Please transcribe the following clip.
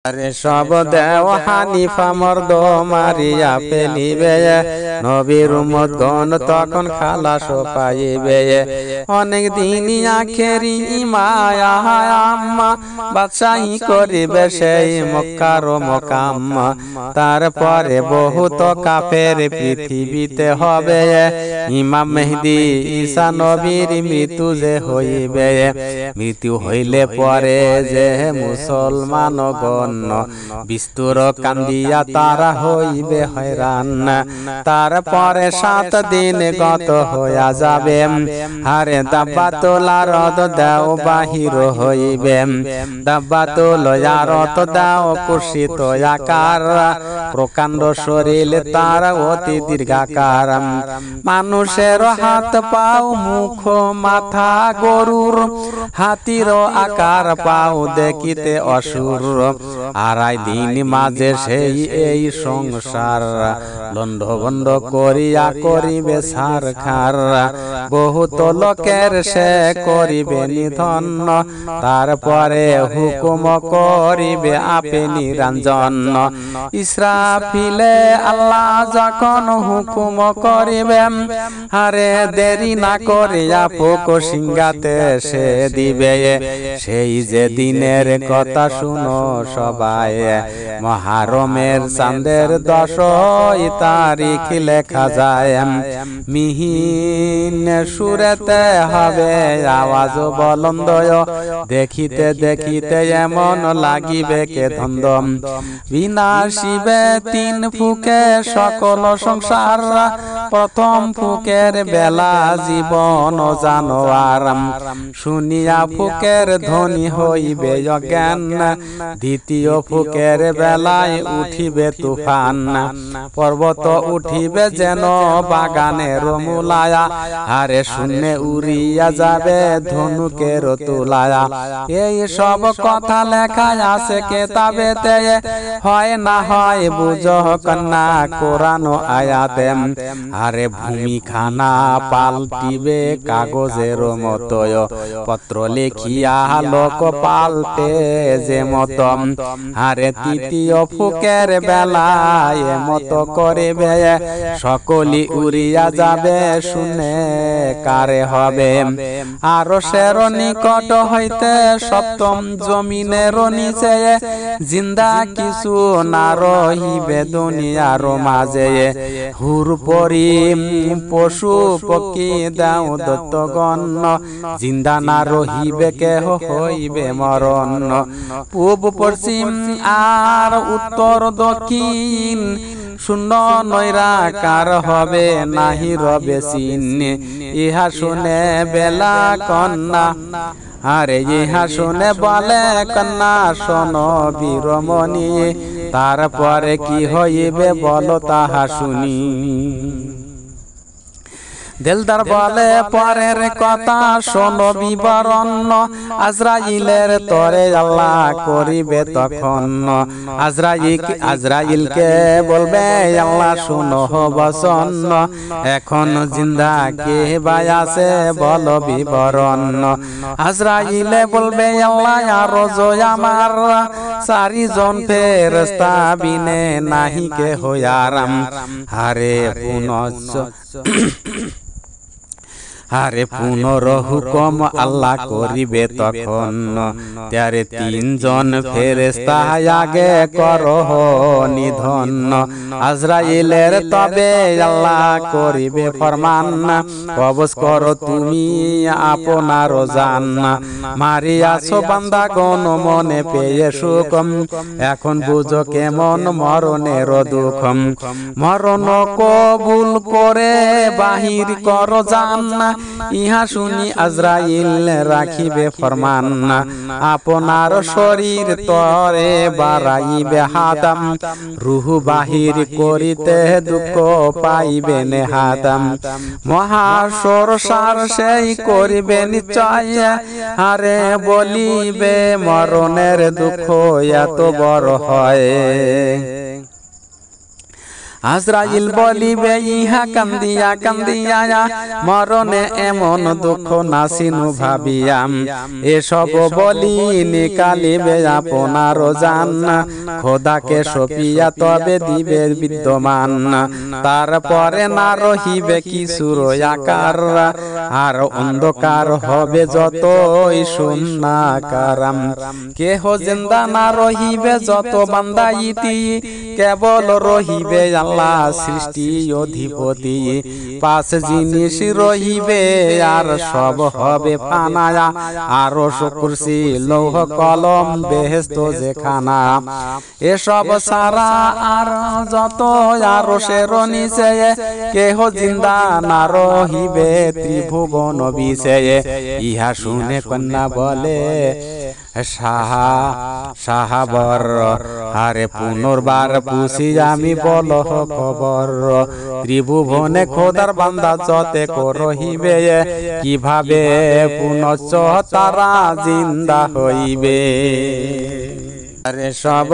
আরে সব দেও হানিফা মর্দ মারিয়া ফেলিবে, নবীর উম্মতগণ তখন খালাস পাইবে। অনেক দিন আখেরি মায়া আম্মা বাদশাহী করিবে সেই মক্কার মকাম্মা। তারপরে বহুত কাফের পৃথিবীতে হবে, ইমাম মেহদি ঈসা নবীর মৃত্যু যে হইবে। মৃত্যু হইলে পরে যে মুসলমানগণ বিস্তুর কান্দিয়া তারা হইবে হয়রান। তারপরে 7 দিন গত হইয়া যাবে, আরে দাব্বা তোলা রদ দাও বাহির হইবে। দাব্বা তোলা রদ দাও কুশিত আকার, প্রকাণ্ড শরীর তার অতি দীর্ঘাকার। মানুষের হাত পাও মুখ মাথা গরুর, হাতির আকার পাও দেখিতে অসুর। 2.5 দিন মাঝে সেই এই সংসার লন্ড বন্ড করিয়া করিবে সারখার। বহুত লোকের সে করিবে নিধন, তারপরে হুকুম করিবে আপে নিরঞ্জন। ইসরাফিলে আল্লাহ যখন হুকুম করিবে, আরে দেরি না করিয়া ফুক সিংহাতে সে দিবে। সেই যে দিনের কথা শুনো সবাই, মহারমের চাঁদের 10 তারিখ লেখা যায়। মিহিন সুরেতে হবে আওয়াজ বলন্দয়, দেখিতে দেখিতে এমন লাগিবে কে ধন্দ। বিনাশিবে 3 ফুকে সকল সংসার, প্রথম ফুকের বেলা জীবন জানোয়ার। শুনিয়া ফুকের ধ্বনি হইবে অজ্ঞান, দ্বিতীয় ফুকের বেলায় উঠিবে তুফান। পর্বত উঠিবে যেন বাগানের মূলায়া, আরে শূন্যে উড়িয়া যাবে ধনুকের তুলায়া। এই সব কথা লেখা আছে কেতাবেতে, হয় না হয় বুঝো কন্যা কোরআন আয়াতে। আরে ভূমিখানা পাল্টিবে কাগজের মতোয়, পত্র লিখিয়া লোক পাল্টে যে মত। আরে তৃতীয় ফুকের বেলায় মত করিবে, সকলি উড়িয়া যাবে শুনে কারে হবে। আরো সের নিকট হইতে সপ্তম জমিনের নিচে, জিন্দা কিছু না রহিবে দুনিয়ার মাঝে। হুর পরি পশু পক্ষী দাও দত্তগণ, জিন্দা না রহিবে কেহ হইবে মরণ। পূব পশ্চিম আর উত্তর দক্ষিণ, শূন্য নৈরাকার হবে নাহি রবে চিন। ইহা শুনে বেলা কন্যা, আরে ইহা শুনে বলে কন্যা শোনো বীরমণি, তারপরে কি হইবে বলো তাহা শুনি। দিলদার বলে পরের কথা শোনো বিবরণ, আজরাইলের তরে আল্লাহ করিবে তখন। আজরাইলকে বলবে আল্লাহ শোনো বচন, এখন জিন্দা কে ভাই আছে বলো বিবরণ। আজরাইলে বলবে আল্লাহ আরো জয় আমার, 4 জন ফেরেশতা বিনে নাহি কে হইয়ারাম। আরে আরে পুনর হুকুম আল্লাহ করিবে তখন, তারে 3 জন ফেরেশতা আগে করহ নিধন। আজরাইলের তবে আল্লাহ করিবে ফরমান, কবজ করো তুমি আপনার জান। মারিয়াছো বান্দাগণ মনে পেয়ে সুখ, এখন বুঝো কেমন মরণের দুঃখ। মরণ কবুল করে বাহির করো জান, ইহা শুনি আজরাইল রাখিবে ফরমান। আপনার শরীর তরে বাড়াইবে হাদাম, রুহ বাহির করিতে দুঃখ পাইবে নেহাদাম। মহাশর সার সেই করিবে নিশ্চয়, আরে বলিবে মরণের দুঃখ এত বড় হয়। আজরাইল বলিবে ইহা কান্দিয়া কান্দিয়া মরণে এমন দুঃখ নাসিনু ভাবিয়াম এসব বলি নিকালিবে আপনার জান খোদাকে সপিয়া তবে দিবে বিদ্যমান তারপরে না রহিবে কিছুর আকার আর অন্ধকার হবে যতই শূন্যাকারাম কেহ জিন্দা না রহিবে যত বান্দা ইতি কেবল রহিবে আল্লাহ সৃষ্টি অধিপতি পাঁচ জিনিস রহিবে আর সব হবে ফানায়া আরশ কুরসি লৌহ কলম বেহেশত যেখানা এসব সারা আর যত আরশের নিচে কেহ জিন্দা না রহিবে ত্রিভুবন বিষয়ে ইহা শুনে কন্যা বলে সাহাবর আরে পুনর্বার পুষি আমি বল খবর ত্রিভুবনে খোদার বান্দা যতে রহিবে কিভাবে পুনশ্চ তারা জিন্দা হইবে আরে সব